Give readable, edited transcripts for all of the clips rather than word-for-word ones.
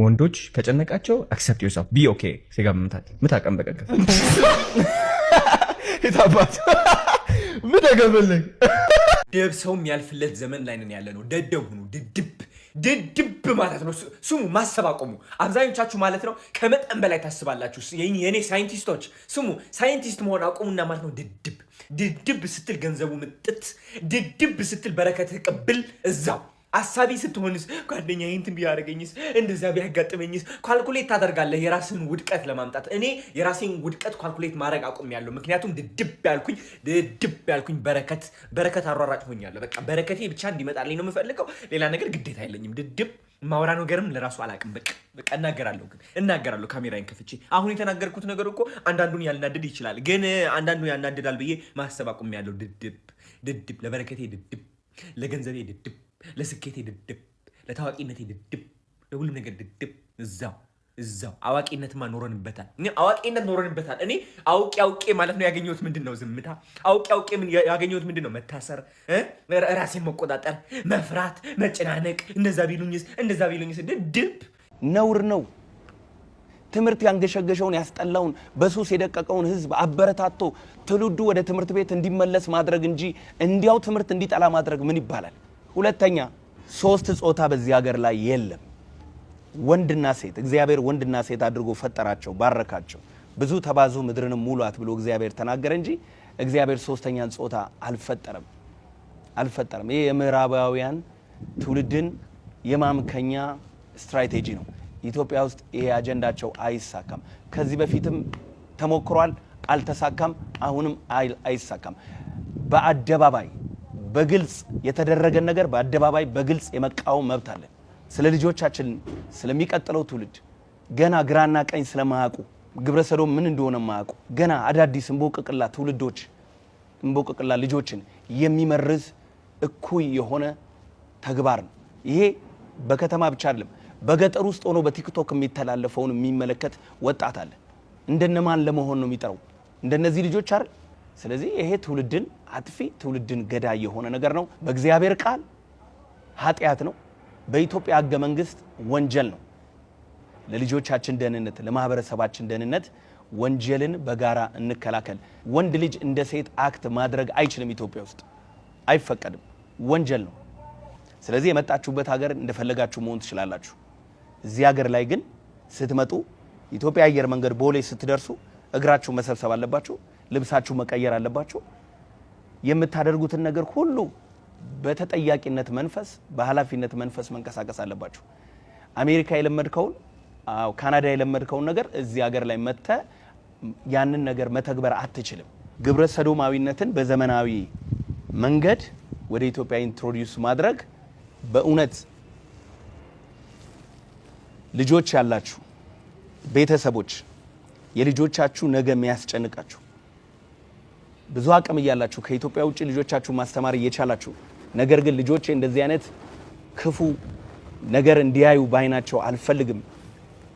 ወንዶች ከጨነቃቸው አክሰፕት ዮርሰልፍ ቢ ኦኬ ሲጋምታል ምታቀም በቀቀ የታባት ምታቀበለኝ ደብ ሰው የሚያልፍለት ዘመን ላይ ነን ያለነው። ደደብ ሁኑ። ድድብ ማለት ነው። ስሙ ማሰብ አቆሙ። አብዛኞቻችሁ ማለት ነው ከመጠን በላይ ታስባላችሁ። የኔ ሳይንቲስቶች ስሙ፣ ሳይንቲስት መሆን አቆሙና ማለት ነው ድድብ ስትል ገንዘቡ ምጥት፣ ድድብ ስትል በረከትህ ቅብል እዛው አሳቢ ስትሆንስ ጓደኛዬ እንትን ቢያደርገኝስ እንደዛ ቢያጋጥመኝስ ካልኩሌት ታደርጋለህ የራስህን ውድቀት ለማምጣት። እኔ የራሴን ውድቀት ካልኩሌት ማድረግ አቆሚያለሁ። ምክንያቱም ድድብ ያልኩኝ በረከት አሯራጭ ሆኛለሁ። በቃ በረከቴ ብቻ እንዲመጣልኝ ነው የምፈልገው። ሌላ ነገር ግዴታ የለኝም። ድድብ ማውራ ነገርም ለራሱ አላቅም። በቃ እናገራለሁ ካሜራዬን ከፍቼ። አሁን የተናገርኩት ነገር እኮ አንዳንዱን ያልናድድ ይችላል፣ ግን አንዳንዱ ያናድዳል ብዬ ማሰብ አቆሚያለሁ። ድድብ ለበረከቴ ድድብ፣ ለገንዘቤ ድድብ፣ ለስኬቴ ድድብ፣ ለታዋቂነቴ ድድብ፣ ለሁሉም ነገር ድድብ። እዛው አዋቂነትማ ኖረንበታል። እኔ አውቄ ማለት ነው ያገኘሁት ምንድነው? ዝምታ። አውቄ ያገኘሁት ምንድነው? መታሰር፣ ራሴን መቆጣጠር፣ መፍራት፣ መጨናነቅ። እንደዛ ቢሉኝስ ድድብ ነውር ነው። ትምህርት ያንገሸገሸውን ያስጠላውን በሱስ የደቀቀውን ህዝብ አበረታቶ ትውልዱ ወደ ትምህርት ቤት እንዲመለስ ማድረግ እንጂ እንዲያው ትምህርት እንዲጠላ ማድረግ ምን ይባላል? ሁለተኛ፣ ሶስት ጾታ በዚህ ሀገር ላይ የለም። ወንድና ሴት እግዚአብሔር ወንድና ሴት አድርጎ ፈጠራቸው፣ ባረካቸው። ብዙ ተባዙ ምድርንም ሙሏት ብሎ እግዚአብሔር ተናገረ እንጂ እግዚአብሔር ሶስተኛን ጾታ አልፈጠረም። ይሄ የምዕራባውያን ትውልድን የማምከኛ ስትራቴጂ ነው። ኢትዮጵያ ውስጥ ይሄ አጀንዳቸው አይሳካም። ከዚህ በፊትም ተሞክሯል፣ አልተሳካም። አሁንም አይሳካም። በአደባባይ በግልጽ የተደረገ ነገር በአደባባይ በግልጽ የመቃወም መብት አለን። ስለ ልጆቻችን ስለሚቀጥለው ትውልድ ገና ግራና ቀኝ ስለማያውቁ ግብረ ሰዶም ምን እንደሆነ ማያውቁ ገና አዳዲስ እንቦቅቅላ ትውልዶች እንቦቅቅላ ልጆችን የሚመርዝ እኩይ የሆነ ተግባር ነው። ይሄ በከተማ ብቻ አይደለም፣ በገጠር ውስጥ ሆኖ በቲክቶክ የሚተላለፈውን የሚመለከት ወጣት አለ። እንደነማን ለመሆን ነው የሚጠራው? እንደነዚህ ልጆች አይደል? ስለዚህ ይሄ ትውልድን አጥፊ ትውልድን ገዳይ የሆነ ነገር ነው። በእግዚአብሔር ቃል ኃጢአት ነው። በኢትዮጵያ ሕገ መንግስት ወንጀል ነው። ለልጆቻችን ደህንነት፣ ለማህበረሰባችን ደህንነት ወንጀልን በጋራ እንከላከል። ወንድ ልጅ እንደ ሴት አክት ማድረግ አይችልም። ኢትዮጵያ ውስጥ አይፈቀድም፣ ወንጀል ነው። ስለዚህ የመጣችሁበት ሀገር እንደፈለጋችሁ መሆን ትችላላችሁ። እዚህ ሀገር ላይ ግን ስትመጡ ኢትዮጵያ አየር መንገድ ቦሌ ስትደርሱ እግራችሁ መሰብሰብ አለባችሁ፣ ልብሳችሁ መቀየር አለባችሁ። የምታደርጉትን ነገር ሁሉ በተጠያቂነት መንፈስ፣ በኃላፊነት መንፈስ መንቀሳቀስ አለባችሁ። አሜሪካ የለመድከውን ካናዳ የለመድከውን ነገር እዚህ ሀገር ላይ መጥተ ያንን ነገር መተግበር አትችልም። ግብረ ሰዶማዊነትን በዘመናዊ መንገድ ወደ ኢትዮጵያ ኢንትሮዲዩስ ማድረግ በእውነት ልጆች ያላችሁ ቤተሰቦች የልጆቻችሁ ነገ የሚያስጨንቃችሁ ብዙ አቅም እያላችሁ ከኢትዮጵያ ውጪ ልጆቻችሁ ማስተማር እየቻላችሁ ነገር ግን ልጆቼ እንደዚህ አይነት ክፉ ነገር እንዲያዩ ባይናቸው አልፈልግም፣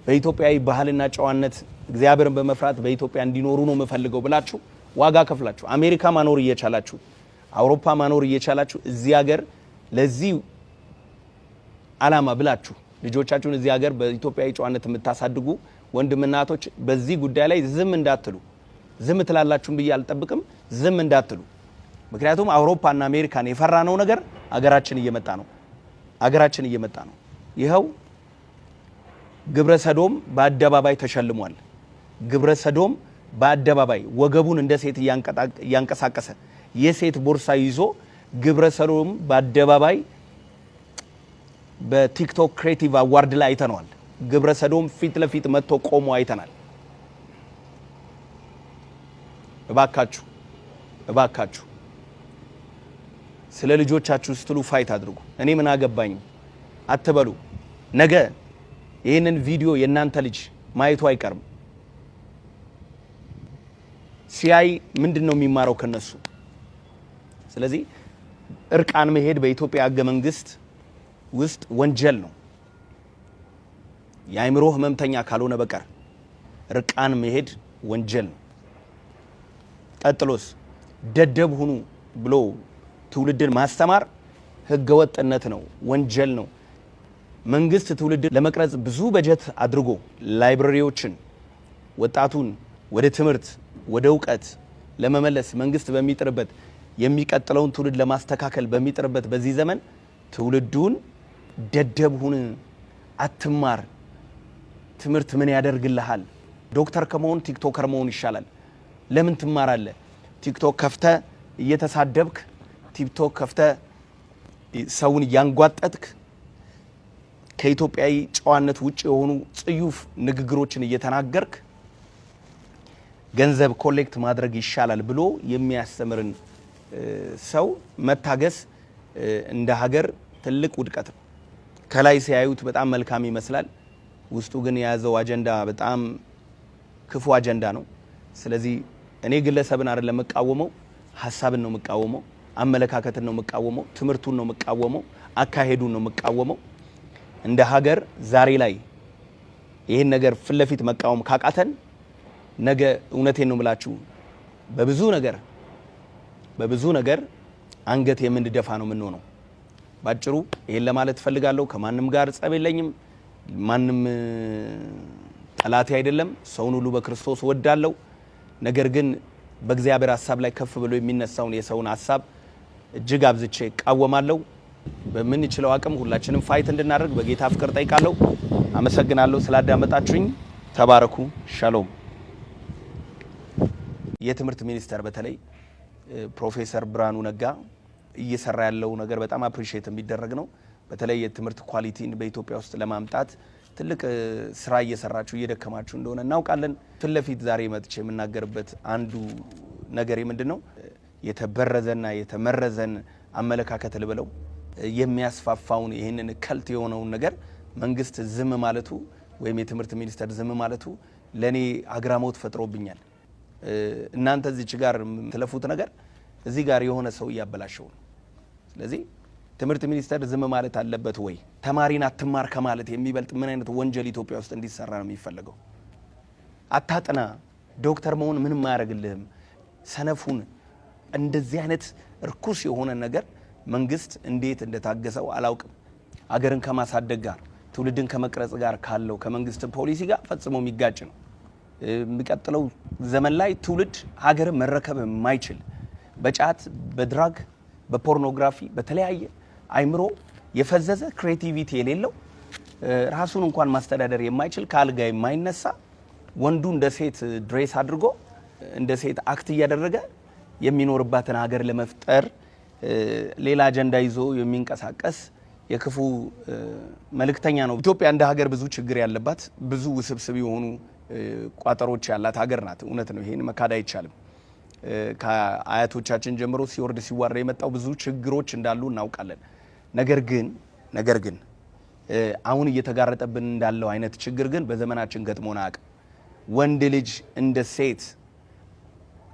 በኢትዮጵያዊ ባህልና ጨዋነት እግዚአብሔርን በመፍራት በኢትዮጵያ እንዲኖሩ ነው የምፈልገው ብላችሁ ዋጋ ከፍላችሁ አሜሪካ ማኖር እየቻላችሁ አውሮፓ ማኖር እየቻላችሁ እዚህ ሀገር ለዚህ ዓላማ ብላችሁ ልጆቻችሁን እዚህ ሀገር በኢትዮጵያዊ ጨዋነት የምታሳድጉ ወንድምናቶች በዚህ ጉዳይ ላይ ዝም እንዳትሉ። ዝም ትላላችሁም ብዬ አልጠብቅም። ዝም እንዳትሉ። ምክንያቱም አውሮፓና አሜሪካን የፈራነው ነገር አገራችን እየመጣ ነው። ይኸው ግብረ ሰዶም በአደባባይ ተሸልሟል። ግብረ ሰዶም በአደባባይ ወገቡን እንደ ሴት እያንቀሳቀሰ የሴት ቦርሳ ይዞ ግብረ ሰዶም በአደባባይ በቲክቶክ ክሬቲቭ አዋርድ ላይ አይተነዋል። ግብረ ሰዶም ፊት ለፊት መጥቶ ቆሞ አይተናል። እባካችሁ ስለ ልጆቻችሁ ስትሉ ፋይት አድርጉ። እኔ ምን አገባኝ አትበሉ። ነገ ይህንን ቪዲዮ የእናንተ ልጅ ማየቱ አይቀርም። ሲያይ ምንድነው የሚማረው ከነሱ? ስለዚህ እርቃን መሄድ በኢትዮጵያ ሕገ መንግስት ውስጥ ወንጀል ነው። የአእምሮ ህመምተኛ ካልሆነ በቀር እርቃን መሄድ ወንጀል ነው። ቀጥሎስ ደደብ ሁኑ ብሎ ትውልድን ማስተማር ህገወጥነት ነው፣ ወንጀል ነው። መንግስት ትውልድ ለመቅረጽ ብዙ በጀት አድርጎ ላይብረሪዎችን ወጣቱን ወደ ትምህርት ወደ ዕውቀት ለመመለስ መንግስት በሚጥርበት የሚቀጥለውን ትውልድ ለማስተካከል በሚጥርበት በዚህ ዘመን ትውልዱን ደደብ ሁን አትማር ትምህርት ምን ያደርግልሃል ዶክተር ከመሆን ቲክቶከር መሆን ይሻላል ለምን ትማራለህ ቲክቶክ ከፍተ እየተሳደብክ ቲክቶክ ከፍተ ሰውን ያንጓጠጥክ ከኢትዮጵያዊ ጨዋነት ውጪ የሆኑ ጽዩፍ ንግግሮችን እየተናገርክ ገንዘብ ኮሌክት ማድረግ ይሻላል ብሎ የሚያስተምርን ሰው መታገስ እንደ ሀገር ትልቅ ውድቀት ነው ከላይ ሲያዩት በጣም መልካም ይመስላል ውስጡ ግን የያዘው አጀንዳ በጣም ክፉ አጀንዳ ነው ስለዚህ እኔ ግለሰብን አይደለም መቃወመው ሐሳብን ነው መቃወመው አመለካከትን ነው መቃወመው ትምርቱን ነው መቃወመው አካሄዱን ነው መቃወመው እንደ ሀገር ዛሬ ላይ ይሄን ነገር ፍለፊት መቃወም ካቃተን ነገ እውነቴን ነው ብላችሁ በብዙ ነገር አንገት የምንደፋ ነው ምን ነው ባጭሩ ይሄን ለማለት ፈልጋለሁ ከማንም ጋር ጸብ የለኝም ማንም ጠላቴ አይደለም ሰውን ሁሉ በክርስቶስ ወዳለው ነገር ግን በእግዚአብሔር ሐሳብ ላይ ከፍ ብሎ የሚነሳውን የሰውን ሐሳብ እጅግ አብዝቼ ቃወማለሁ በምን ይችላል አቅም ሁላችንም ፋይት እንድናደርግ በጌታ ፍቅር ጠይቃለሁ አመሰግናለሁ ስላዳመጣችሁኝ ተባረኩ ሻሎም የትምህርት ሚኒስተር በተለይ ፕሮፌሰር ብርሃኑ ነጋ እየሰራ ያለው ነገር በጣም አፕሪሺየት የሚደረግ ነው በተለይ የትምህርት ኳሊቲን በኢትዮጵያ ውስጥ ለማምጣት ትልቅ ስራ እየሰራችሁ እየደከማችሁ እንደሆነ እናውቃለን ፍለፊት ዛሬ መጥቼ የምናገርበት አንዱ ነገር ምንድነው የተበረዘና የተመረዘን አመለካከት ልበለው የሚያስፋፋውን ይሄንን ከልት የሆነውን ነገር መንግስት ዝም ማለቱ ወይም የትምህርት ሚኒስተር ዝም ማለቱ ለኔ አግራሞት ፈጥሮብኛል እናንተ እዚህ ጋር ተለፉት ነገር እዚህ ጋር የሆነ ሰው ያበላሸው ስለዚህ ትምህርት ሚኒስተር ዝም ማለት አለበት ወይ ተማሪን አትማር ከማለት የሚበልጥ ምን አይነት ወንጀል ኢትዮጵያ ውስጥ እንዲሰራ ነው የሚፈልገው አታጥና ዶክተር መሆን ምንም ማያረግልህም ሰነፉን እንደዚህ አይነት ርኩስ የሆነ ነገር መንግስት እንዴት እንደታገሰው አላውቅም አገርን ከማሳደግ ጋር ትውልድን ከመቅረጽ ጋር ካለው ከመንግስት ፖሊሲ ጋር ፈጽሞ የሚጋጭ ነው የሚቀጥለው ዘመን ላይ ትውልድ ሀገር መረከብ የማይችል በጫት በድራግ በፖርኖግራፊ በተለያየ አይምሮ የፈዘዘ ክሬቲቪቲ የሌለው ራሱን እንኳን ማስተዳደር የማይችል ካልጋ የማይነሳ ወንዱ እንደ ሴት ድሬስ አድርጎ እንደ ሴት አክት እያደረገ የሚኖርባትን ሀገር ለመፍጠር ሌላ አጀንዳ ይዞ የሚንቀሳቀስ የክፉ መልእክተኛ ነው ኢትዮጵያ እንደ ሀገር ብዙ ችግር ያለባት ብዙ ውስብስብ የሆኑ ቋጠሮች ያላት ሀገር ናት እውነት ነው ይሄን መካዳ አይቻልም ከአያቶቻችን ጀምሮ ሲወርድ ሲዋራ የመጣው ብዙ ችግሮች እንዳሉ እናውቃለን ነገር ግን አሁን እየተጋረጠብን እንዳለው አይነት ችግር ግን በዘመናችን ገጥሞና አቅ ወንድ ልጅ እንደ ሴት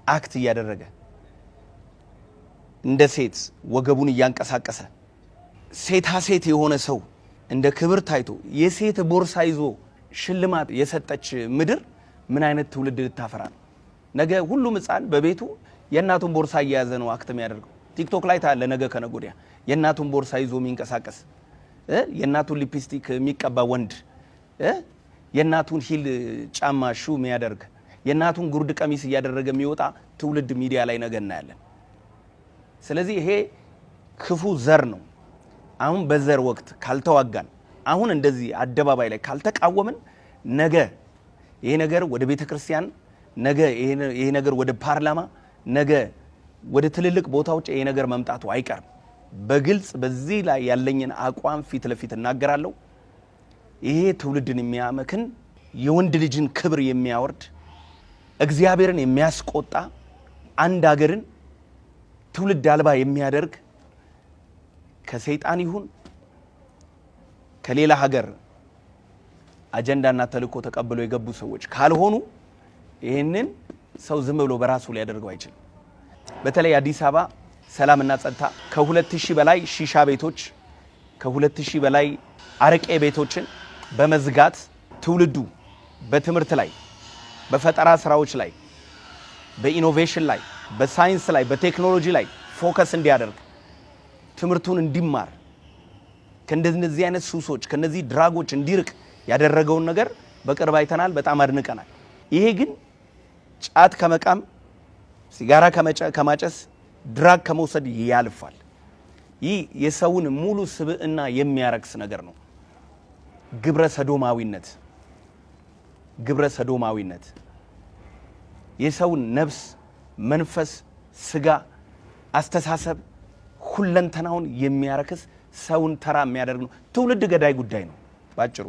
አክት እያደረገ እንደ ሴት ወገቡን እያንቀሳቀሰ ሴት የሆነ ሰው እንደ ክብር ታይቶ የሴት ቦርሳ ይዞ ሽልማት የሰጠች ምድር ምን አይነት ትውልድ ልታፈራ ነው ነገ ሁሉም ህፃን በቤቱ የእናቱን ቦርሳ እያያዘ ነው አክት የሚያደርገው ቲክቶክ ላይ ታለ ነገ ከነጎዲያ የእናቱን ቦርሳ ይዞ የሚንቀሳቀስ የእናቱን ሊፕስቲክ የሚቀባ ወንድ የእናቱን ሂል ጫማ ሹ የሚያደርግ የእናቱን ጉርድ ቀሚስ እያደረገ የሚወጣ ትውልድ ሚዲያ ላይ ነገ እናያለን ስለዚህ ይሄ ክፉ ዘር ነው አሁን በዘር ወቅት ካልተዋጋን አሁን እንደዚህ አደባባይ ላይ ካልተቃወምን ነገ ይሄ ነገር ወደ ቤተክርስቲያን ነገ ይሄ ነገር ወደ ፓርላማ ነገ ወደ ትልልቅ ቦታዎች ይሄ ነገር መምጣቱ አይቀርም በግልጽ በዚህ ላይ ያለኝን አቋም ፊት ለፊት እናገራለሁ ይሄ ትውልድን የሚያመክን የወንድ ልጅን ክብር የሚያወርድ እግዚአብሔርን የሚያስቆጣ አንድ ሀገርን ትውልድ አልባ የሚያደርግ ከሰይጣን ይሁን ከሌላ ሀገር አጀንዳና ተልእኮ ተቀብለው የገቡ ሰዎች ካልሆኑ ይሄንን ሰው ዝም ብሎ በራሱ ሊያደርገው አይችልም በተለይ አዲስ አበባ ሰላምና ጸጥታ ከ2000 በላይ ሺሻ ቤቶች ከ2000 በላይ አረቄ ቤቶችን በመዝጋት ትውልዱ በትምህርት ላይ በፈጠራ ስራዎች ላይ በኢኖቬሽን ላይ በሳይንስ ላይ በቴክኖሎጂ ላይ ፎከስ እንዲያደርግ ትምህርቱን እንዲማር ከእንደዚህ አይነት ሱሶች ከነዚህ ድራጎች እንዲርቅ ያደረገውን ነገር በቅርብ አይተናል፣ በጣም አድንቀናል። ይሄ ግን ጫት ከመቃም ሲጋራ ከማጨስ ድራግ ከመውሰድ ያልፋል። ይህ የሰውን ሙሉ ስብዕና የሚያረክስ ነገር ነው። ግብረ ሰዶማዊነት የሰውን ነፍስ፣ መንፈስ፣ ስጋ፣ አስተሳሰብ ሁለንተናውን የሚያረክስ ሰውን ተራ የሚያደርግ ነው። ትውልድ ገዳይ ጉዳይ ነው ባጭሩ።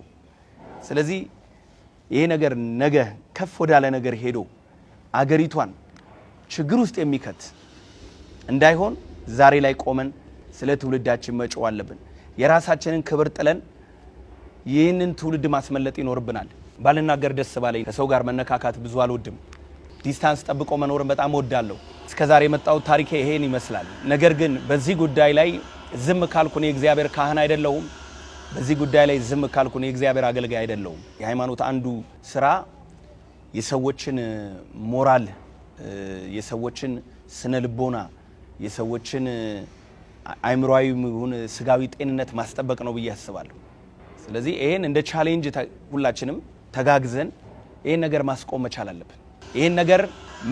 ስለዚህ ይሄ ነገር ነገ ከፍ ወዳለ ነገር ሄዶ አገሪቷን ችግር ውስጥ የሚከት እንዳይሆን ዛሬ ላይ ቆመን ስለ ትውልዳችን መጮህ አለብን። የራሳችንን ክብር ጥለን ይህንን ትውልድ ማስመለጥ ይኖርብናል። ባልናገር ደስ ባለኝ። ከሰው ጋር መነካካት ብዙ አልወድም። ዲስታንስ ጠብቆ መኖርን በጣም እወዳለሁ። እስከዛሬ የመጣው ታሪኬ ይሄን ይመስላል። ነገር ግን በዚህ ጉዳይ ላይ ዝም ካልኩ እኔ እግዚአብሔር ካህን አይደለሁም። በዚህ ጉዳይ ላይ ዝም ካልኩ እኔ እግዚአብሔር አገልጋይ አይደለሁም። የሃይማኖት አንዱ ስራ የሰዎችን ሞራል፣ የሰዎችን ስነ ልቦና፣ የሰዎችን አእምሮአዊ ሆነ ስጋዊ ጤንነት ማስጠበቅ ነው ብዬ አስባለሁ። ስለዚህ ይሄን እንደ ቻሌንጅ ሁላችንም ተጋግዘን ይሄን ነገር ማስቆም መቻል አለብን። ይሄን ነገር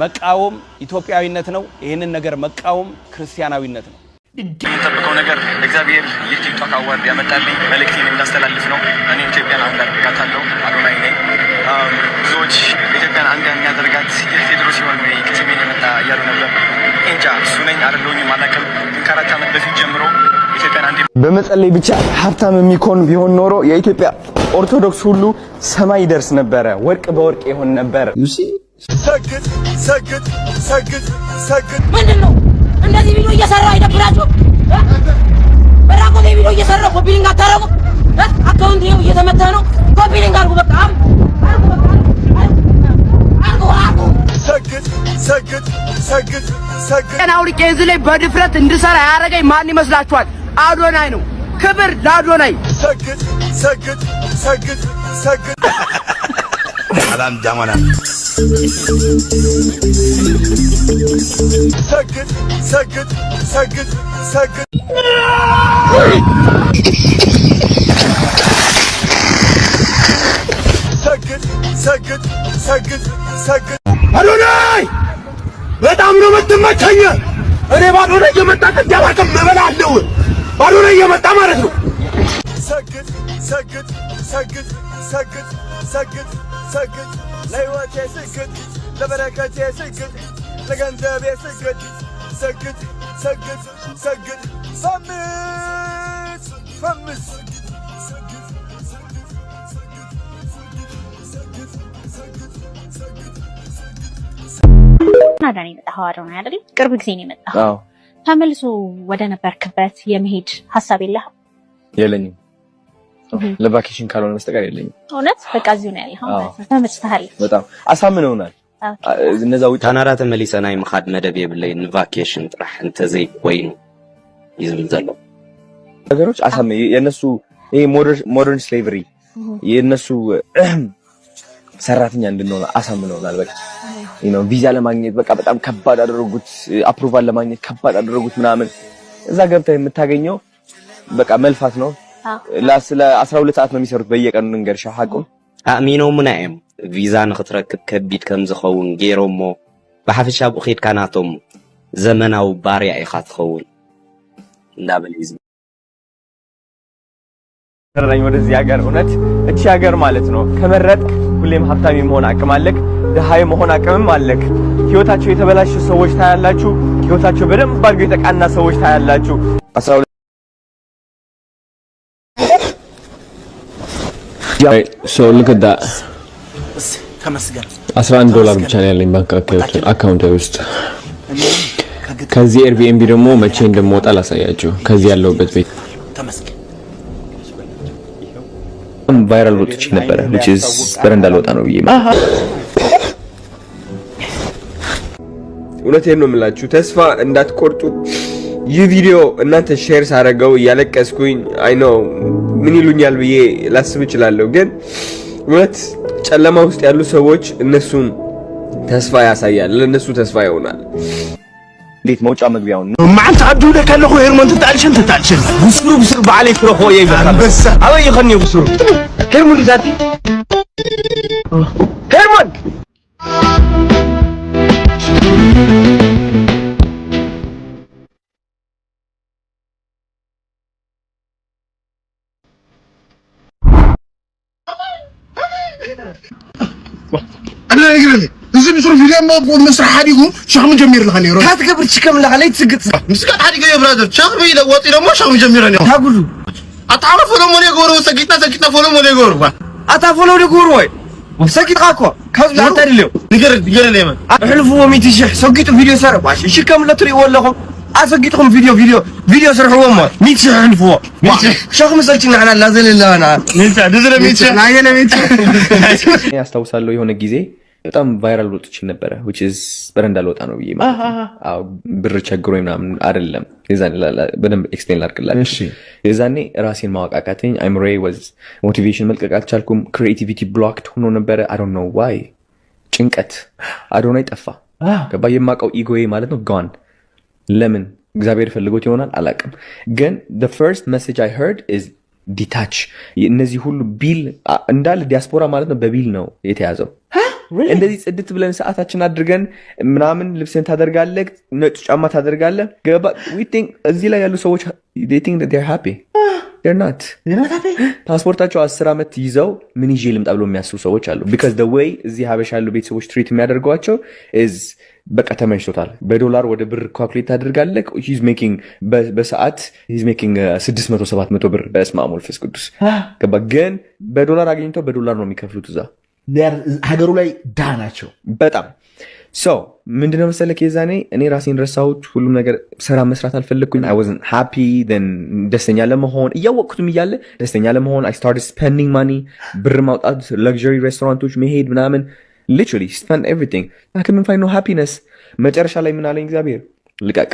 መቃወም ኢትዮጵያዊነት ነው። ይሄንን ነገር መቃወም ክርስቲያናዊነት ነው። የምንጠብቀው ነገር እግዚአብሔር የቲክቶክ አዋርድ ያመጣልኝ መልእክቴን እንዳስተላልፍ ነው። እኔ ኢትዮጵያን አንድ አደርጋታለሁ። አዶናይ ነኝ። ብዙዎች ኢትዮጵያን አንድ የሚያደርጋት የቴዎድሮስ ሲሆን ወይ ከሰሜን የመጣ እያሉ ነበር። እንጃ እሱ ነኝ አይደለሁኝም አላውቅም። ከ4 ዓመት በፊት ጀምሮ ኢትዮጵያን አንድ በመጸለይ ብቻ ሀብታም የሚኮን ቢሆን ኖሮ የኢትዮጵያ ኦርቶዶክስ ሁሉ ሰማይ ይደርስ ነበረ፣ ወርቅ በወርቅ ይሆን ነበረ። ዩሲ ሰግድ ምንድነው እንደዚህ ቪዲዮ እየሰራ አይደብራችሁ? በራቆ ቪዲዮ እየሰራ ኮፒ ሊንክ አታረጉ? አካውንት ይኸው እየተመታ ነው። ኮፒ ሊንክ አድርጉ። በቃ ሰግድ አውልቄ እዚህ ላይ በድፍረት እንድሰራ ያደረገኝ ማን ይመስላችኋል? አዶናይ ነው። ክብር ለአዶናይ። ሰግድ አላም ጃማና ሰግድ አዶናይ በጣም ነው የምትመቸኝ። እኔ ባዶናይ እየመጣ ተዳባከም እበላለሁ። ባዶናይ እየመጣ ማለት ነው። ሰግድ ለሕይወቴ ስግድ፣ ለበረከቴ ስግድ፣ ለገንዘቤ ስግድ። ሰግድ ፈምስ ናዳን የመጣኸው አዶናይ አይደል? ቅርብ ጊዜ ነው የመጣኸው። አዎ። ተመልሶ ወደ ነበርክበት የመሄድ ሀሳብ የለህም? የለኝም። ለቫኬሽን ካልሆነ በስተቀር የለኝም። እውነት በቃ እዚሁ ነው ያለኸው ማለት ነው። ተመችተሃል? በጣም አሳምነውናል። እነዛው ታናራ ተመሊሰና ይምኻድ መደብ የብለይ ቫኬሽን ጥራሕ እንተዘይ ኮይኑ ይዝብል ዘሎ ነገሮች አሳመ የነሱ ይሄ ሞደርን ስሌቨሪ የነሱ ሰራተኛ እንድንሆን አሳምነውናል። በቃ ቪዛ ለማግኘት በቃ በጣም ከባድ አደረጉት። አፕሩቫል ለማግኘት ከባድ አደረጉት ምናምን። እዛ ገብተህ የምታገኘው በቃ መልፋት ነው። ለ12 ሰዓት ነው የሚሰሩት በየቀኑ። እንገርሻ ሐቁም አሚኖም ናይም ቪዛ ንኽትረክብ ከቢድ ከም ዝኸውን ገይሮሞ ብሓፈሻ ብኺድካ ናቶም ዘመናዊ ባርያ ኢኻ ትኸውን እንዳበለ ይዝ ተረኝ ወደዚህ ሀገር። እውነት እቺ ሀገር ማለት ነው ከመረጥ ሁሌም ሀብታም የመሆን አቅም አለክ፣ ድሃ የመሆን አቅምም አለክ። ህይወታቸው የተበላሸ ሰዎች ታያላችሁ፣ ህይወታቸው በደንብ አድርገው የተቃና ሰዎች ታያላችሁ። 12 So look at that. $11 ብቻ ነው ያለኝ ባንክ አካውንት ውስጥ። ከዚህ ኤርቢኤንቢ ደግሞ መቼ እንደምወጣ ላሳያችሁ። ከዚህ ያለውበት ቤት ቫይራል ወጥቼ ነበር which is በረንዳ ልወጣ ነው ብዬ እውነቴን ነው የምላችሁ። ተስፋ እንዳትቆርጡ። ይህ ቪዲዮ እናንተ ሼር ሳደርገው እያለቀስኩኝ አይ ኖ ምን ይሉኛል ብዬ ላስብ እችላለሁ፣ ግን እውነት ጨለማ ውስጥ ያሉ ሰዎች እነሱን ተስፋ ያሳያል፣ ለነሱ ተስፋ ይሆናል። እንዴት መውጫ መግቢያውን معك عبدو لك له هرمون تتعلشن بسرو بعليك روحو يبقى بس ابي يخني بسرو هرمون ذاتي هرمون انا يقول زي بيصير فيديو ما بود مسرح حديقو شحم جمير لها نيرو كاتقبر تشكم لها علي تسقط مسكت حديقو يا برادر شحم يلا وطي لو شحم جمير نيرو تاقولو اتعرفوا لو موني غورو سقيتنا فولو موني غورو اتافولو دي غورو وي وسقيت قاكو كاز لا تريلو نيجر ليما حلفوا ميتي شح سقيتو فيديو سر باش شكم لا تري ولاكم اسقيتكم فيديو سرحوا ما ميتي حلفوا شخ مسلتنا على لازل لا انا ميتي دزر ميتي ناينا ميتي ያስታውሳለሁ የሆነ ጊዜ በጣም ቫይራል ወጥቼ ነበረ which is በረንዳ ልወጣ ነው ብዬ ማለት አዎ ብር ቸግሮኝ ምናምን አይደለም የዛኔ በደንብ ኤክስፕሌን ላድርግላችሁ እሺ የዛኔ ራሴን ማወቃቃተኝ አይምሮዬ was motivation መልቀቅ አልቻልኩም creativity blocked ሆኖ ነበረ I don't know why ጭንቀት አዶናይ ጠፋ ገባ የማውቀው ኢጎዬ ማለት ነው gone ለምን እግዚአብሔር ፈልጎት ይሆናል አላውቅም ግን the first message I heard is detach እነዚህ ሁሉ ቢል እንዳለ ዲያስፖራ ማለት ነው በቢል ነው የተያዘው እንደዚህ ጽድት ብለን ሰዓታችን አድርገን ምናምን ልብስን ታደርጋለህ ነጭ ጫማ ታደርጋለህ ገባ we think እዚህ ላይ ያሉ ሰዎች they think that they're happy they're not happy ፓስፖርታቸው 10 አመት ይዘው ምን ይዤ ልምጣ ብሎ የሚያስቡ ሰዎች አሉ because the way እዚህ ሀበሻ ያሉ ቤተሰቦች ትሪት የሚያደርጓቸው is በቃ ተመችቶታል በዶላር ወደ ብር ካልኩሌት ታደርጋለህ he's making በሰዓት he's making 600 700 ብር በስመ አብ ወመንፈስ ቅዱስ ገባ ግን በዶላር አግኝተው በዶላር ነው የሚከፍሉት እዛ ሀገሩ ላይ ዳ ናቸው በጣም so ምንድነው መሰለህ የዛኔ እኔ ራሴን ረሳሁት ሁሉም ነገር ስራ መስራት አልፈለኩኝ I wasn't happy then ደስተኛ ለመሆን እያወቅኩትም እያለ ደስተኛ ለመሆን I started spending money ብር ማውጣት luxury restaurants መሄድ ምናምን literally spend everything I couldn't find no happiness መጨረሻ ላይ ምን አለኝ እግዚአብሔር ልቀቅ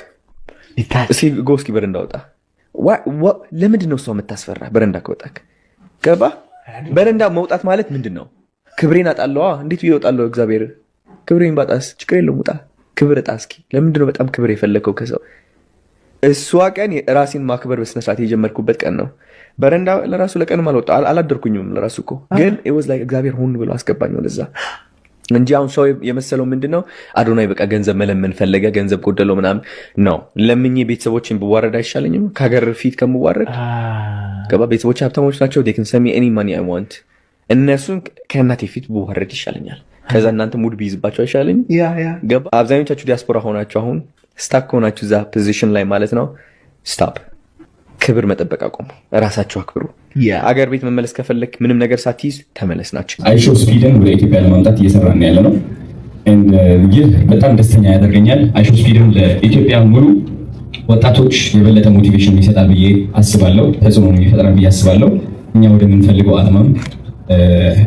እስኪ ጎስኪ በረንዳ ወጣ ለምንድን ነው ሰው የምታስፈራ በረንዳ ከወጣክ ገባ በረንዳ መውጣት ማለት ምንድን ነው ክብሬን አጣለዋ እንዴት ይወጣለው እግዚአብሔር ክብሬን ባጣስ ችግር የለውም ውጣ ክብር ጣ እስኪ ለምንድን ነው በጣም ክብር የፈለከው ከሰው እሷ ቀን ራሴን ማክበር በስነ ስርዓት የጀመርኩበት ቀን ነው በረንዳ ለራሱ ለቀን ማልወጣ አላደርኩኝም ለራሱ እኮ ግን it was like እግዚአብሔር ሆን ብሎ አስገባኝ ወደዛ እንጂ አሁን ሰው የመሰለው ምንድነው አዶናይ በቃ ገንዘብ መለመን ፈለገ ገንዘብ ጎደለው ምናምን ነው ለምኜ ቤተሰቦችን ብዋረድ አይሻለኝም ከሀገር ፊት ከምዋረድ ገባ ቤተሰቦች ሀብታሞች ናቸው they can send me any money I want እነሱን ከእናቴ ፊት ብዋረድ ይሻለኛል ከዛ እናንተ ሙድ ቢይዝባቸው አይሻለኝ ገባ አብዛኞቻችሁ ዲያስፖራ ሆናችሁ አሁን ስታክ ሆናችሁ እዛ ፖዚሽን ላይ ማለት ነው ስታፕ ክብር መጠበቅ አቆሙ ራሳችሁ አክብሩ አገር ቤት መመለስ ከፈለክ ምንም ነገር ሳትይዝ ተመለስ ናቸው አይሾ ስፒድን ወደ ኢትዮጵያ ለማምጣት እየሰራን ያለ ነው ይህ በጣም ደስተኛ ያደርገኛል አይሾ ስፒድን ለኢትዮጵያ ሙሉ ወጣቶች የበለጠ ሞቲቬሽን ይሰጣል ብዬ አስባለሁ ተጽዕኖ ይፈጥራል ብዬ አስባለሁ እኛ ወደምንፈልገው አላማም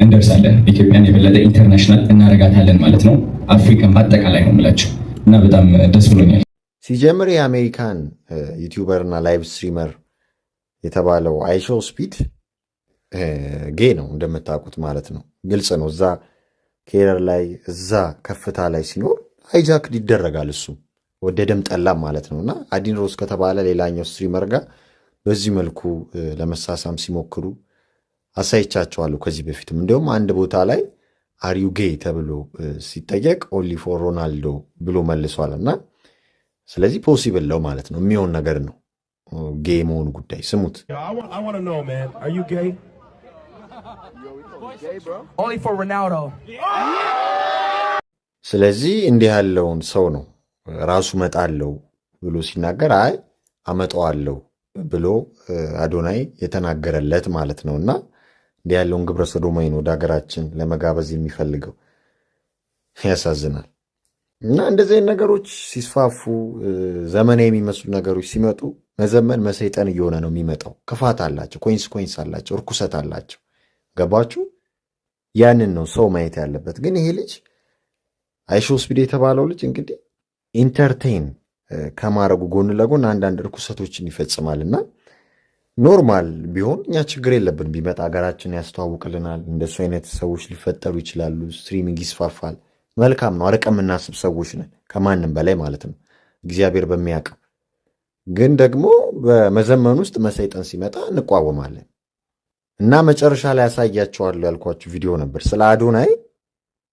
እንደርሳለን ኢትዮጵያን የበለጠ ኢንተርናሽናል እናረጋታለን ማለት ነው አፍሪካን በአጠቃላይ ነው የምላችሁ እና በጣም ደስ ብሎኛል ሲጀምር የአሜሪካን ዩቲዩበር እና ላይቭ ስትሪመር የተባለው አይሾ ስፒድ ጌ ነው እንደምታውቁት ማለት ነው ግልጽ ነው እዛ ኬረር ላይ እዛ ከፍታ ላይ ሲኖር ሃይጃክድ ይደረጋል እሱ ወደደም ጠላም ማለት ነውና አዲን ሮስ ከተባለ ሌላኛው ስትሪመር ጋር በዚህ መልኩ ለመሳሳም ሲሞክሩ አሳይቻቸዋለሁ ከዚህ በፊትም እንደውም አንድ ቦታ ላይ አሪዩ ጌ ተብሎ ሲጠየቅ ኦንሊ ፎር ሮናልዶ ብሎ መልሷልና ስለዚህ ፖሲብል ነው ማለት ነው የሚሆን ነገር ነው ጌ መሆኑ ጉዳይ ስሙት ስለዚህ እንዲህ ያለውን ሰው ነው ራሱ መጣለው ብሎ ሲናገር አይ አመጣዋለሁ ብሎ አዶናይ የተናገረለት ማለት ነውና እንዲህ ያለውን ግብረ ሰዶማዊ ነው ወደ ሀገራችን ለመጋበዝ የሚፈልገው ያሳዝናል እና እንደዚህ ነገሮች ሲስፋፉ ዘመናዊ የሚመስሉ ነገሮች ሲመጡ መዘመን መሰይጠን እየሆነ ነው የሚመጣው ክፋት አላቸው ኮንሲኩዌንስ አላቸው ርኩሰት አላቸው ገባችሁ ያንን ነው ሰው ማየት ያለበት ግን ይሄ ልጅ አይሾ ስፒድ የተባለው ልጅ እንግዲህ ኢንተርቴይን ከማረጉ ጎን ለጎን አንዳንድ ርኩሰቶችን ይፈጽማልና ኖርማል ቢሆን እኛ ችግር የለብን ቢመጣ ሀገራችን ያስተዋውቅልናል እንደሱ አይነት ሰዎች ሊፈጠሩ ይችላሉ ስትሪሚንግ ይስፋፋል መልካም ነው አረቀም እናስብ ሰዎች ነን ከማንም በላይ ማለት ነው እግዚአብሔር በሚያውቀው። ግን ደግሞ በመዘመን ውስጥ መሰይጠን ሲመጣ እንቋወማለን እና መጨረሻ ላይ ያሳያቸዋለሁ ያልኳችሁ ቪዲዮ ነበር ስለ አዶናይ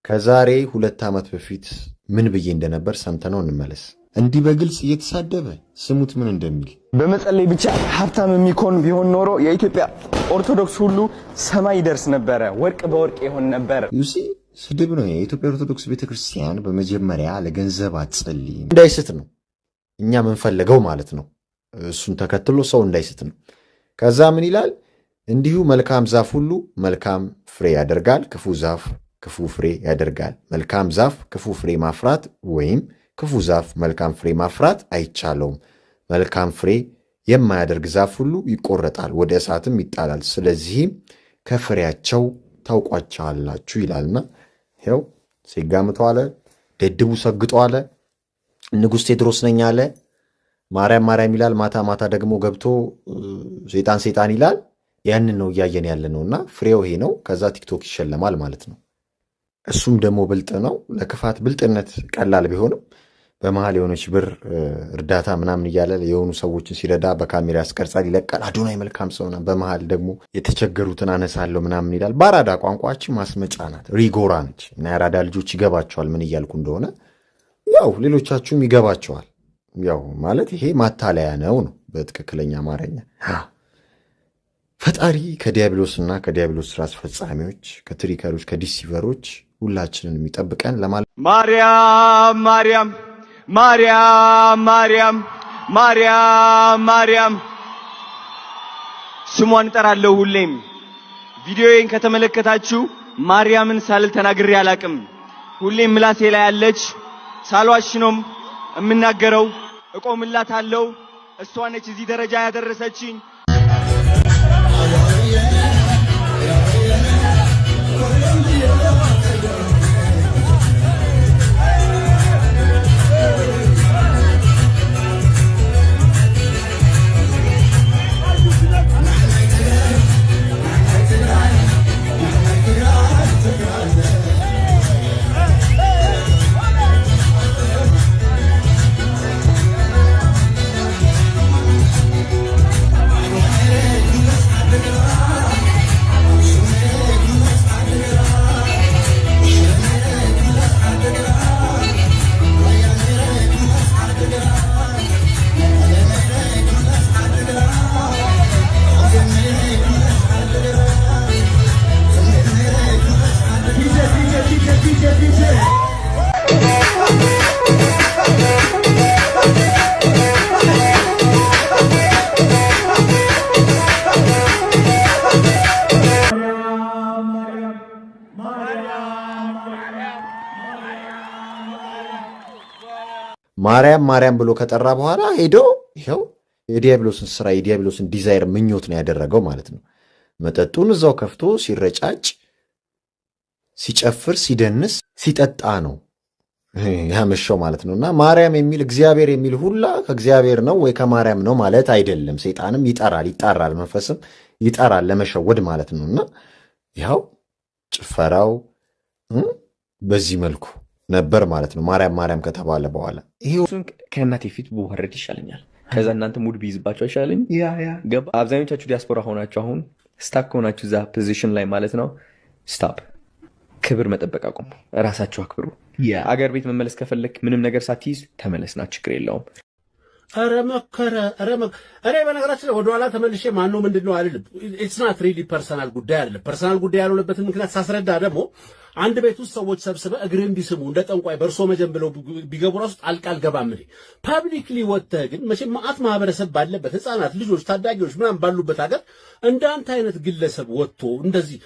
ከዛሬ 2 ዓመት በፊት ምን ብዬ እንደነበር ሰምተነው እንመለስ። እንዲህ በግልጽ እየተሳደበ ስሙት ምን እንደሚል። በመጸለይ ብቻ ሀብታም የሚኮን ቢሆን ኖሮ የኢትዮጵያ ኦርቶዶክስ ሁሉ ሰማይ ይደርስ ነበረ፣ ወርቅ በወርቅ ይሆን ነበረ። ዩሲ ስድብ ነው። የኢትዮጵያ ኦርቶዶክስ ቤተክርስቲያን በመጀመሪያ ለገንዘብ አትጸልይ እንዳይስት ነው እኛ ምንፈልገው ማለት ነው። እሱን ተከትሎ ሰው እንዳይስት ነው። ከዛ ምን ይላል? እንዲሁ መልካም ዛፍ ሁሉ መልካም ፍሬ ያደርጋል፣ ክፉ ዛፍ ክፉ ፍሬ ያደርጋል። መልካም ዛፍ ክፉ ፍሬ ማፍራት ወይም ክፉ ዛፍ መልካም ፍሬ ማፍራት አይቻለውም። መልካም ፍሬ የማያደርግ ዛፍ ሁሉ ይቆረጣል፣ ወደ እሳትም ይጣላል። ስለዚህም ከፍሬያቸው ታውቋቸዋላችሁ ይላልና ይኸው ሲጋምቶ አለ፣ ደድቡ ሰግጦ አለ፣ ንጉሥ ቴዎድሮስ ነኝ አለ፣ ማርያም ማርያም ይላል። ማታ ማታ ደግሞ ገብቶ ሴጣን ሴጣን ይላል። ያንን ነው እያየን ያለ ነውና ፍሬው ይሄ ነው። ከዛ ቲክቶክ ይሸለማል ማለት ነው። እሱም ደግሞ ብልጥ ነው። ለክፋት ብልጥነት ቀላል ቢሆንም በመሃል የሆነች ብር እርዳታ ምናምን እያለ የሆኑ ሰዎችን ሲረዳ በካሜራ ያስቀርጻል፣ ይለቃል። አዶናይ መልካም ሰው ነው። በመሃል ደግሞ የተቸገሩትን አነሳለሁ ምናምን ይላል። በአራዳ ቋንቋችን ማስመጫ ናት፣ ሪጎራ ነች። እና የአራዳ ልጆች ይገባቸዋል ምን እያልኩ እንደሆነ። ያው ሌሎቻችሁም ይገባቸዋል። ያው ማለት ይሄ ማታለያ ነው በትክክለኛ አማርኛ። ፈጣሪ ከዲያብሎስና ከዲያብሎስ ስራ አስፈጻሚዎች፣ ከትሪከሮች፣ ከዲሲቨሮች ሁላችንን የሚጠብቀን ለማለት ማርያም ማርያም ማርያም ማርያም ማርያም ማርያም ስሟን እጠራለሁ ሁሌም። ቪዲዮዬን ከተመለከታችሁ ማርያምን ሳልል ተናግሬ አላቅም። ሁሌም ምላሴ ላይ ያለች ሳልዋሽ ነው የምናገረው። እቆምላታለሁ። እሷ ነች እዚህ ደረጃ ያደረሰችኝ። ማርያም ማርያም ብሎ ከጠራ በኋላ ሄዶ ይኸው የዲያብሎስን ስራ የዲያብሎስን ዲዛይር ምኞት ነው ያደረገው ማለት ነው። መጠጡን እዛው ከፍቶ ሲረጫጭ፣ ሲጨፍር፣ ሲደንስ፣ ሲጠጣ ነው ያመሸው ማለት ነው። እና ማርያም የሚል እግዚአብሔር የሚል ሁላ ከእግዚአብሔር ነው ወይ ከማርያም ነው ማለት አይደለም። ሰይጣንም ይጠራል፣ ይጣራል፣ መንፈስም ይጠራል ለመሸወድ ማለት ነው። እና ይኸው ጭፈራው በዚህ መልኩ ነበር ማለት ነው። ማርያም ማርያም ከተባለ በኋላ ይሄን ከእናቴ ፊት ብወረድ ይሻለኛል። ከዛ እናንተ ሙድ ቢይዝባችሁ አይሻለኝ? ገባ። አብዛኞቻችሁ ዲያስፖራ ሆናችሁ አሁን ስታክ ሆናችሁ እዛ ፖዚሽን ላይ ማለት ነው። ስታፕ። ክብር መጠበቅ አቁሙ። ራሳችሁ አክብሩ። አገር ቤት መመለስ ከፈለክ ምንም ነገር ሳትይዝ ተመለስና ችግር የለውም። ኧረ መከረ እኔ በነገራችን ላይ ወደኋላ ተመልሼ ማነው ምንድነው አልልም። ኢትስ ናት ሪሊ ፐርሰናል ጉዳይ አይደለም። ፐርሰናል ጉዳይ ያልሆነበትን ምክንያት ሳስረዳ ደግሞ አንድ ቤት ውስጥ ሰዎች ሰብስበ እግርን ቢስሙ እንደ ጠንቋይ በእርሶ መጀን ብለው ቢገቡ ራሱ ጣልቃ አልገባም። ፐብሊክሊ ወጥተህ ግን መቼም መዓት ማህበረሰብ ባለበት ህፃናት፣ ልጆች፣ ታዳጊዎች ምናምን ባሉበት ሀገር እንዳንተ አይነት ግለሰብ ወጥቶ እንደዚህ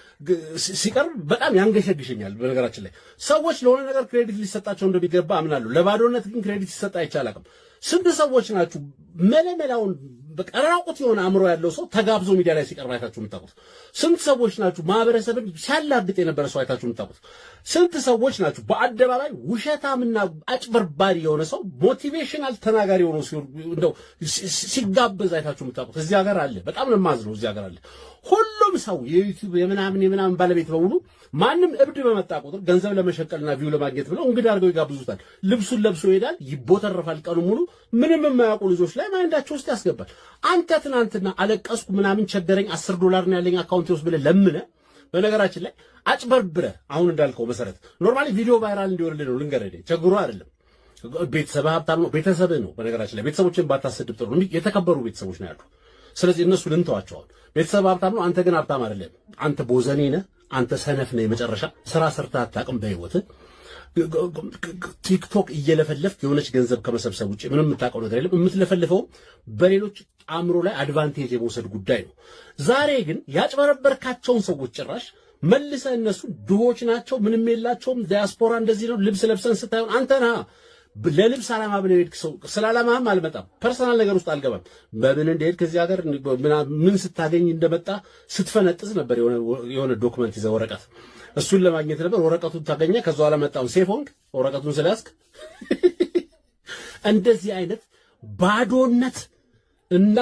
ሲቀርብ በጣም ያንገሸግሸኛል። በነገራችን ላይ ሰዎች ለሆነ ነገር ክሬዲት ሊሰጣቸው እንደሚገባ አምናለሁ። ለባዶነት ግን ክሬዲት ሲሰጥ አይቻልም። ስንት ሰዎች ናችሁ መለመላውን በቀራቁት የሆነ አእምሮ ያለው ሰው ተጋብዞ ሚዲያ ላይ ሲቀርብ አይታችሁ የምታውቁት? ስንት ሰዎች ናችሁ ማህበረሰብን ሲያላግጥ የነበረ ሰው አይታችሁ የምታውቁት? ስንት ሰዎች ናችሁ በአደባባይ ውሸታምና አጭበርባሪ የሆነ ሰው ሞቲቬሽናል ተናጋሪ የሆነ እንደው ሲጋበዝ አይታችሁ የምታውቁት? እዚህ ሀገር አለ። በጣም ነው የማዝነው። እዚህ ሀገር አለ። ሁሉም ሰው የዩቲዩብ የምናምን ባለቤት በሙሉ ማንም እብድ በመጣ ቁጥር ገንዘብ ለመሸቀልና ቪው ለማግኘት ብለው እንግዳ አድርገው ይጋብዙታል። ልብሱን ለብሶ ይሄዳል፣ ይቦተረፋል። ቀኑ ሙሉ ምንም የማያውቁ ልጆች ላይ ማይንዳቸው ውስጥ ያስገባል። አንተ ትናንትና አለቀስኩ ምናምን ቸገረኝ $10 ነው ያለኝ አካውንቴ ውስጥ ብለህ ለምነህ በነገራችን ላይ አጭበርብረህ አሁን እንዳልከው መሰረት ኖርማሊ ቪዲዮ ቫይራል እንዲወርድ ነው ልንገርህ፣ ቸግሮ አይደለም። ቤተሰብ ሀብታም ነው፣ ቤተሰብ ነው። በነገራችን ላይ ቤተሰቦችን ባታሰድብ ጥሩ ነው። የተከበሩ ቤተሰቦች ነው ያሉ። ስለዚህ እነሱ ልንተዋቸዋል። ቤተሰብ ሀብታም ነው፣ አንተ ግን ሀብታም አይደለም። አንተ ቦዘኔ ነህ፣ አንተ ሰነፍ ነህ። የመጨረሻ ስራ ሰርተህ አታውቅም በህይወትህ። ቲክቶክ እየለፈለፍክ የሆነች ገንዘብ ከመሰብሰብ ውጭ ምንም የምታውቀው ነገር የለም። የምትለፈልፈው በሌሎች አእምሮ ላይ አድቫንቴጅ የመውሰድ ጉዳይ ነው። ዛሬ ግን ያጭበረበርካቸውን ሰዎች ጭራሽ መልሰህ እነሱ ድሆች ናቸው፣ ምንም የላቸውም፣ ዲያስፖራ እንደዚህ ነው፣ ልብስ ለብሰን ስታዩን አንተ ነህ ለልብስ ዓላማ ብለህ ሄድክ። ሰው ስለ ዓላማህም አልመጣም። ፐርሰናል ነገር ውስጥ አልገባም። በምን እንደሄድክ ከዚህ ሀገር ምን ስታገኝ እንደመጣ ስትፈነጥዝ ነበር። የሆነ ዶክመንት ይዘህ ወረቀት እሱን ለማግኘት ነበር። ወረቀቱን ታገኘ፣ ከዛ በኋላ መጣው ሴፍ ሆንክ ወረቀቱን ስለያዝክ። እንደዚህ አይነት ባዶነት እና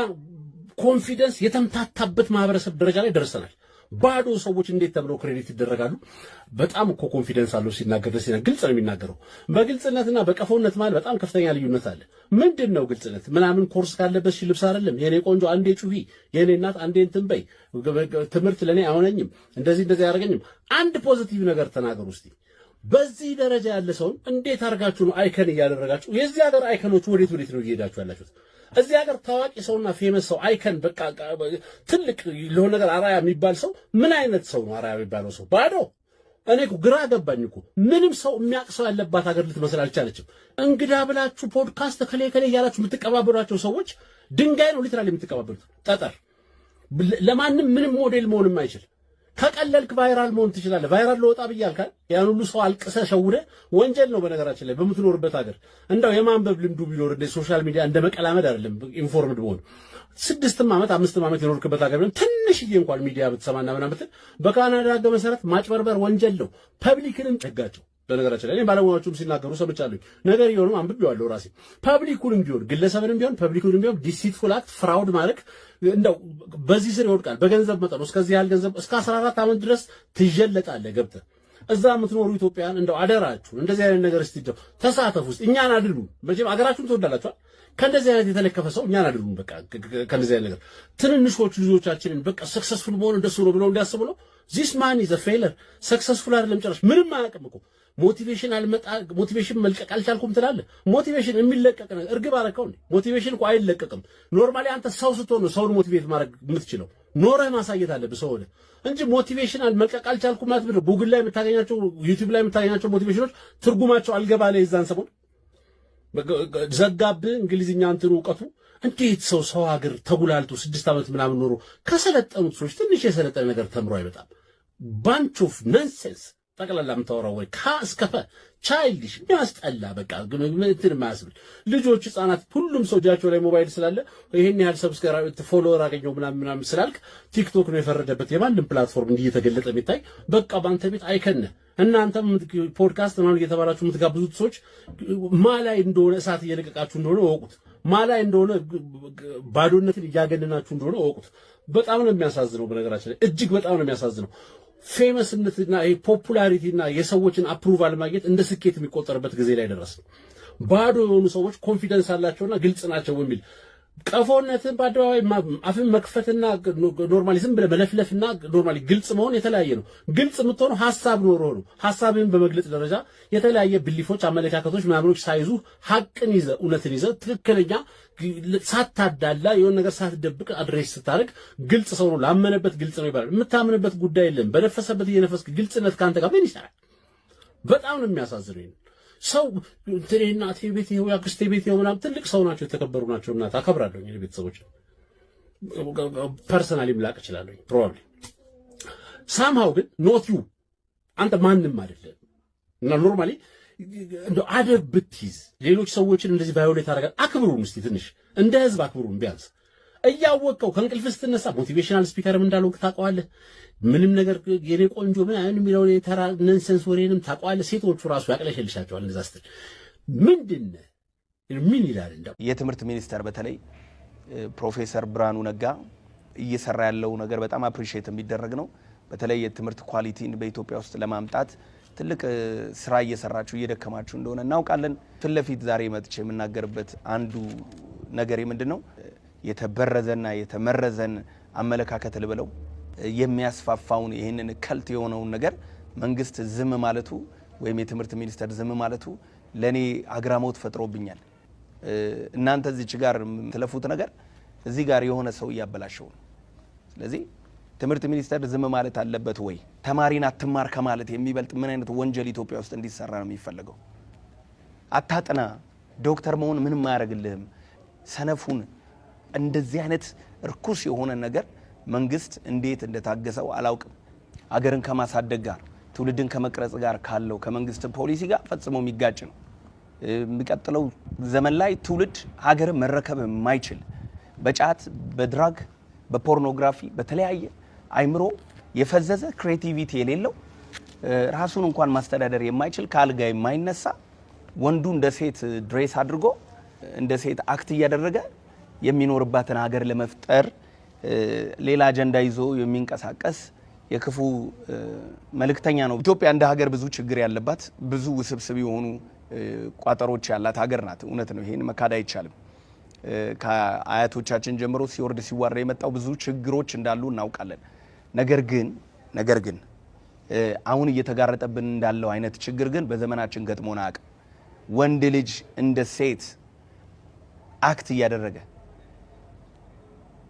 ኮንፊደንስ የተምታታበት ማህበረሰብ ደረጃ ላይ ደርሰናል። ባዶ ሰዎች እንዴት ተብለው ክሬዲት ይደረጋሉ? በጣም እኮ ኮንፊደንስ አለው ሲናገር፣ ደስ ይላል። ግልጽ ነው የሚናገረው። በግልጽነትና በቀፎነት ማለት በጣም ከፍተኛ ልዩነት አለ። ምንድነው ግልጽነት? ምናምን ኮርስ ካለበት ልብስ አይደለም። የኔ ቆንጆ አንዴ ጩሂ፣ የኔ እናት አንዴ እንትን በይ፣ ትምህርት ለኔ አይሆነኝም፣ እንደዚህ ያደርገኝም። አንድ ፖዚቲቭ ነገር ተናገሩ እስቲ። በዚህ ደረጃ ያለ ሰውን እንዴት አድርጋችሁ ነው አይከን እያደረጋችሁ? የዚህ ሀገር አይከኖች ወዴት ነው እየሄዳችሁ ያላችሁት? እዚህ ሀገር ታዋቂ ሰውና ፌመስ ሰው አይከን በቃ ትልቅ ለሆነ ነገር አራያ የሚባል ሰው ምን አይነት ሰው ነው? አራያ የሚባለው ሰው ባዶ። እኔ እኮ ግራ ገባኝ እኮ። ምንም ሰው የሚያውቅ ሰው ያለባት ሀገር ልትመስል አልቻለችም። እንግዳ ብላችሁ ፖድካስት ከሌ እያላችሁ የምትቀባበሏቸው ሰዎች ድንጋይ ነው ሊትራሊ የምትቀባበሉት፣ ጠጠር። ለማንም ምንም ሞዴል መሆንም አይችል። ከቀለልክ ቫይራል መሆን ትችላለህ። ቫይራል ለወጣ ብያልካል። ያን ሁሉ ሰው አልቅሰህ ሸውደህ ወንጀል ነው። በነገራችን ላይ በምትኖርበት ሀገር እንዳው የማንበብ ልምዱ ቢኖር እንደ ሶሻል ሚዲያ እንደ መቀላመድ አይደለም። ኢንፎርምድ መሆን 6 ዓመት 5 ዓመት የኖርክበት ሀገር ትንሽዬ እንኳን ሚዲያ ብትሰማና ምናምን ብትል በካናዳ ሕግ መሰረት ማጭበርበር ወንጀል ነው። ፐብሊክንም ጨጋቸው። በነገራችን ላይ ባለሙያዎቹም ሲናገሩ ሰምቻለሁ። ነገር ይሁንም አንብቤዋለሁ ራሴ። ፐብሊኩንም ቢሆን ግለሰብንም ቢሆን ፐብሊኩንም ቢሆን ዲሲትፉል አክት ፍራውድ ማድረግ እንደው በዚህ ስር ይወድቃል። በገንዘብ መጠኑ እስከዚህ ያህል ገንዘብ እስከ 14 ዓመት ድረስ ትጀለጣለህ ገብተህ። እዛ የምትኖሩ ኢትዮጵያውያን እንደው አደራችሁ እንደዚህ አይነት ነገር እስቲ ተሳተፉ። ውስጥ እኛን አድሉ። መቼም አገራችሁን ትወዳላችኋል። ከእንደዚህ አይነት የተለከፈ ሰው እኛን አድሉ። በቃ ከእንደዚህ አይነት ነገር ትንንሾች ልጆቻችንን በቃ ሰክሰስፉል መሆን እንደሱ ነው ብለው እንዲያስቡ ነው። ዚስ ማን ኢዝ አ ፌለር። ሰክሰስፉል አይደለም ጭራሽ። ምንም አያውቅም እኮ ሞቲቬሽን መልቀቅ አልቻልኩም ትላለህ። ሞቲቬሽን የሚለቀቅ ነገር እርግብ አደረከው እንዴ? ሞቲቬሽን እኮ አይለቀቅም። ኖርማሊ አንተ ሰው ስትሆን ነው ሰውን ሞቲቬት ማድረግ የምትችለው። ኖረህ ማሳየት አለብህ ሰው ሆነህ እንጂ ሞቲቬሽን መልቀቅ አልቻልኩም ማለት ብለህ ጉግል ላይ የምታገኛቸው ዩቲዩብ ላይ የምታገኛቸው ሞቲቬሽኖች ትርጉማቸው አልገባ ላይ የዛን ሰሞን ዘጋብህ እንግሊዝኛ እንትን እውቀቱ። እንዴት ሰው ሀገር ተጉላልቶ 6 ዓመት ምናምን ኖሮ ከሰለጠኑት ሰዎች ትንሽ የሰለጠነ ነገር ተምሮ አይመጣም። ባንች ኦፍ ነንሴንስ ጠቅላላ የምታወራው ወይ ካስከፈ ቻይልድሽ የሚያስጠላ በቃ እንትን የማያስብል ልጆች፣ ህፃናት፣ ሁሉም ሰው እጃቸው ላይ ሞባይል ስላለ ይሄን ያህል ሰብስክራይብ ፎሎወር አገኘው ምናምን ስላልክ ቲክቶክ ነው የፈረደበት። የማንም ፕላትፎርም እንዲህ እየተገለጠ የሚታይ በቃ ባንተ ቤት አይከነ። እናንተም ፖድካስት ምናምን እየተባላችሁ የምትጋብዙት ሰዎች ማላይ እንደሆነ እሳት እየለቀቃችሁ እንደሆነ ወቁት። ማላይ እንደሆነ ባዶነትን እያገነናችሁ እንደሆነ ወቁት። በጣም ነው የሚያሳዝነው። በነገራችን ላይ እጅግ በጣም ነው የሚያሳዝነው። ፌመስነትና ይሄ ፖፑላሪቲና የሰዎችን አፕሩቫል ማግኘት እንደ ስኬት የሚቆጠርበት ጊዜ ላይ ደረስን። ባዶ የሆኑ ሰዎች ኮንፊደንስ አላቸውና ግልጽ ናቸው በሚል ቀፎነትን በአደባባይ አፍን መክፈትና ኖርማሊ ዝም ብለህ መለፍለፍና ኖርማሊ ግልጽ መሆን የተለያየ ነው። ግልጽ የምትሆነው ሐሳብ ኖሮ ነው። ሐሳብን በመግለጽ ደረጃ የተለያየ ብሊፎች፣ አመለካከቶች፣ ምናምኖች ሳይዙ ሐቅን ይዘህ እውነትን ይዘህ ትክክለኛ ሳታዳላ የሆነ ነገር ሳትደብቅ አድሬስ ስታደርግ ግልጽ ሰው ነው። ላመነበት ግልጽ ነው ይባላል። የምታምንበት ጉዳይ የለም። በነፈሰበት እየነፈስክ ግልጽነት ካንተ ጋር ምን ይሰራል? በጣም ነው የሚያሳዝነው። ሰው እንትኔ እናቴ ቤት ይኸው ያክስቴ ቤት ይኸው ምናምን ትልቅ ሰው ናቸው፣ የተከበሩ ናቸው። እናት አከብራለሁ። እኔ ቤተሰቦች ፐርሰናሊ ምላቅ እችላለሁ ፕሮባብሊ ሳምሃው ግን ኖት ዩ አንተ ማንም አይደለም። እና ኖርማሊ እንደ አደብ ብትይዝ ሌሎች ሰዎችን እንደዚህ ቫዮሌት አደረጋ አክብሩን። እስቲ ትንሽ እንደ ህዝብ አክብሩን። ቢያንስ እያወቀው ከእንቅልፍ ስትነሳ ሞቲቬሽናል ስፒከርም እንዳልሆንክ ታውቀዋለህ። ምንም ነገር የኔ ቆንጆ ምን አይኑ የሚለው ተራ ነንሰንስ ወሬንም ታውቀዋለህ። ሴቶቹ ራሱ ያቅለሸልሻቸዋል እንደዛ ስትል ምንድነው ምን ይላል? እንደው የትምህርት ሚኒስተር በተለይ ፕሮፌሰር ብርሃኑ ነጋ እየሰራ ያለው ነገር በጣም አፕሪሺየት የሚደረግ ነው። በተለይ የትምህርት ኳሊቲን በኢትዮጵያ ውስጥ ለማምጣት ትልቅ ስራ እየሰራችሁ እየደከማችሁ እንደሆነ እናውቃለን። ፍለፊት ዛሬ መጥቼ የምናገርበት አንዱ ነገር ምንድነው የተበረዘና የተመረዘን አመለካከት ልበለው የሚያስፋፋውን ይሄንን ከልት የሆነውን ነገር መንግስት ዝም ማለቱ ወይም የትምህርት ሚኒስቴር ዝም ማለቱ ለኔ አግራሞት ፈጥሮብኛል። እናንተ እዚች ጋር ተለፉት ነገር እዚህ ጋር የሆነ ሰው ያበላሸው ነው። ስለዚህ ትምህርት ሚኒስቴር ዝም ማለት አለበት ወይ? ተማሪን አትማር ከማለት የሚበልጥ ምን አይነት ወንጀል ኢትዮጵያ ውስጥ እንዲሰራ ነው የሚፈልገው? አታጥና ዶክተር መሆን ምንም ማያረግልህም ሰነፉን እንደዚህ አይነት ርኩስ የሆነ ነገር መንግስት እንዴት እንደታገሰው አላውቅም። አገርን ከማሳደግ ጋር ትውልድን ከመቅረጽ ጋር ካለው ከመንግስት ፖሊሲ ጋር ፈጽሞ የሚጋጭ ነው። የሚቀጥለው ዘመን ላይ ትውልድ ሀገርን መረከብ የማይችል በጫት በድራግ በፖርኖግራፊ በተለያየ አይምሮ የፈዘዘ ክሬቲቪቲ የሌለው ራሱን እንኳን ማስተዳደር የማይችል ካልጋ የማይነሳ ወንዱ እንደ ሴት ድሬስ አድርጎ እንደ ሴት አክት እያደረገ የሚኖርባትን ሀገር ለመፍጠር ሌላ አጀንዳ ይዞ የሚንቀሳቀስ የክፉ መልእክተኛ ነው። ኢትዮጵያ እንደ ሀገር ብዙ ችግር ያለባት ብዙ ውስብስብ የሆኑ ቋጠሮች ያላት ሀገር ናት። እውነት ነው። ይሄን መካድ አይቻልም። ከአያቶቻችን ጀምሮ ሲወርድ ሲዋራ የመጣው ብዙ ችግሮች እንዳሉ እናውቃለን። ነገር ግን አሁን እየተጋረጠብን እንዳለው አይነት ችግር ግን በዘመናችን ገጥሞና አቅ ወንድ ልጅ እንደ ሴት አክት እያደረገ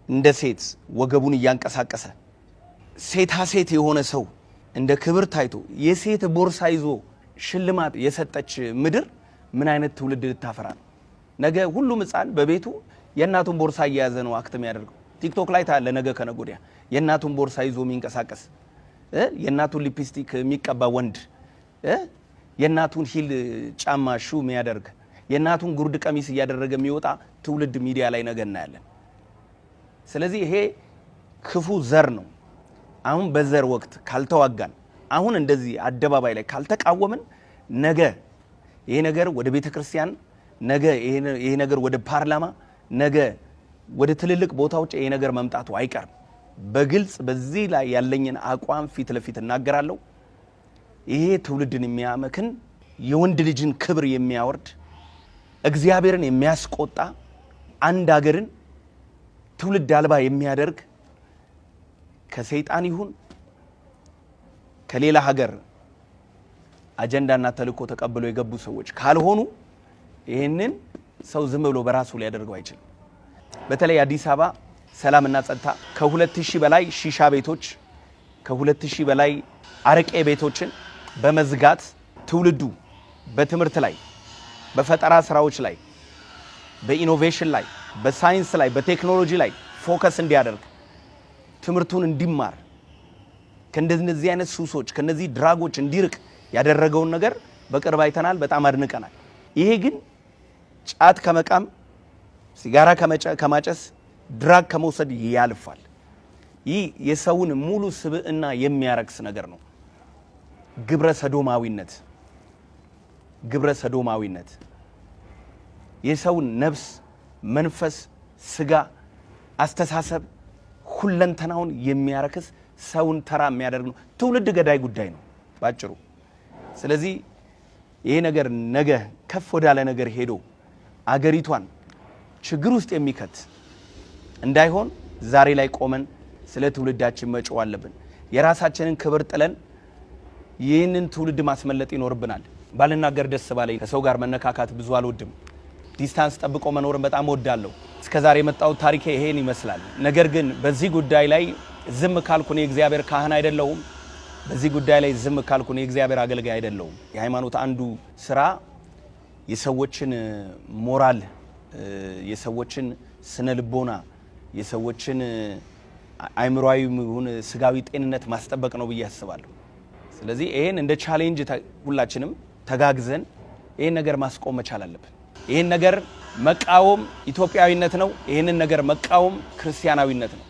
እንደ ሴት ወገቡን እያንቀሳቀሰ ሴታ ሴት የሆነ ሰው እንደ ክብር ታይቶ የሴት ቦርሳ ይዞ ሽልማት የሰጠች ምድር ምን አይነት ትውልድ ልታፈራ ነው? ነገ ሁሉም ህፃን በቤቱ የእናቱን ቦርሳ እየያዘ ነው አክት የሚያደርገው። ቲክቶክ ላይ ታለ ነገ ከነጎዲያ የእናቱን ቦርሳ ይዞ የሚንቀሳቀስ የእናቱን ሊፕስቲክ የሚቀባ ወንድ የእናቱን ሂል ጫማ ሹ የሚያደርግ የእናቱን ጉርድ ቀሚስ እያደረገ የሚወጣ ትውልድ ሚዲያ ላይ ነገ እናያለን። ስለዚህ ይሄ ክፉ ዘር ነው። አሁን በዘር ወቅት ካልተዋጋን አሁን እንደዚህ አደባባይ ላይ ካልተቃወምን ነገ ይሄ ነገር ወደ ቤተክርስቲያን ነገ ይሄ ነገር ወደ ፓርላማ ነገ ወደ ትልልቅ ቦታዎች ይሄ ነገር መምጣቱ አይቀርም። በግልጽ በዚህ ላይ ያለኝን አቋም ፊት ለፊት እናገራለሁ። ይሄ ትውልድን የሚያመክን የወንድ ልጅን ክብር የሚያወርድ እግዚአብሔርን የሚያስቆጣ አንድ ሀገርን ትውልድ አልባ የሚያደርግ ከሰይጣን ይሁን ከሌላ ሀገር አጀንዳና ተልእኮ ተቀብለው የገቡ ሰዎች ካልሆኑ ይሄንን ሰው ዝም ብሎ በራሱ ሊያደርገው አይችልም። በተለይ አዲስ አበባ ሰላምና ጸጥታ ከ2000 በላይ ሺሻ ቤቶች ከ2000 በላይ አረቄ ቤቶችን በመዝጋት ትውልዱ በትምህርት ላይ በፈጠራ ስራዎች ላይ በኢኖቬሽን ላይ በሳይንስ ላይ በቴክኖሎጂ ላይ ፎከስ እንዲያደርግ ትምህርቱን እንዲማር ከእንደዚህ አይነት ሱሶች ከነዚህ ድራጎች እንዲርቅ ያደረገውን ነገር በቅርብ አይተናል። በጣም አድንቀናል። ይሄ ግን ጫት ከመቃም ሲጋራ ከማጨስ ድራግ ከመውሰድ ያልፋል። ይህ የሰውን ሙሉ ስብዕና የሚያረክስ ነገር ነው። ግብረ ሰዶማዊነት የሰውን ነፍስ፣ መንፈስ፣ ስጋ፣ አስተሳሰብ ሁለንተናውን የሚያረክስ ሰውን ተራ የሚያደርግ ነው። ትውልድ ገዳይ ጉዳይ ነው ባጭሩ። ስለዚህ ይሄ ነገር ነገ ከፍ ወዳለ ነገር ሄዶ አገሪቷን ችግር ውስጥ የሚከት እንዳይሆን ዛሬ ላይ ቆመን ስለ ትውልዳችን መጮህ አለብን። የራሳችንን ክብር ጥለን ይህንን ትውልድ ማስመለጥ ይኖርብናል። ባልናገር ደስ ባለኝ። ከሰው ጋር መነካካት ብዙ አልወድም። ዲስታንስ ጠብቆ መኖርን በጣም ወዳለሁ። እስከዛሬ የመጣው ታሪኬ ይሄን ይመስላል። ነገር ግን በዚህ ጉዳይ ላይ ዝም ካልኩ እኔ እግዚአብሔር ካህን አይደለሁም። በዚህ ጉዳይ ላይ ዝም ካልኩ እኔ እግዚአብሔር አገልጋይ አይደለሁም። የሃይማኖት አንዱ ስራ የሰዎችን ሞራል፣ የሰዎችን ስነ ልቦና፣ የሰዎችን አይምሮአዊ ይሁን ስጋዊ ጤንነት ማስጠበቅ ነው ብዬ አስባለሁ። ስለዚህ ይሄን እንደ ቻሌንጅ ሁላችንም ተጋግዘን ይሄን ነገር ማስቆም መቻል አለብን። ይሄን ነገር መቃወም ኢትዮጵያዊነት ነው። ይሄንን ነገር መቃወም ክርስቲያናዊነት ነው።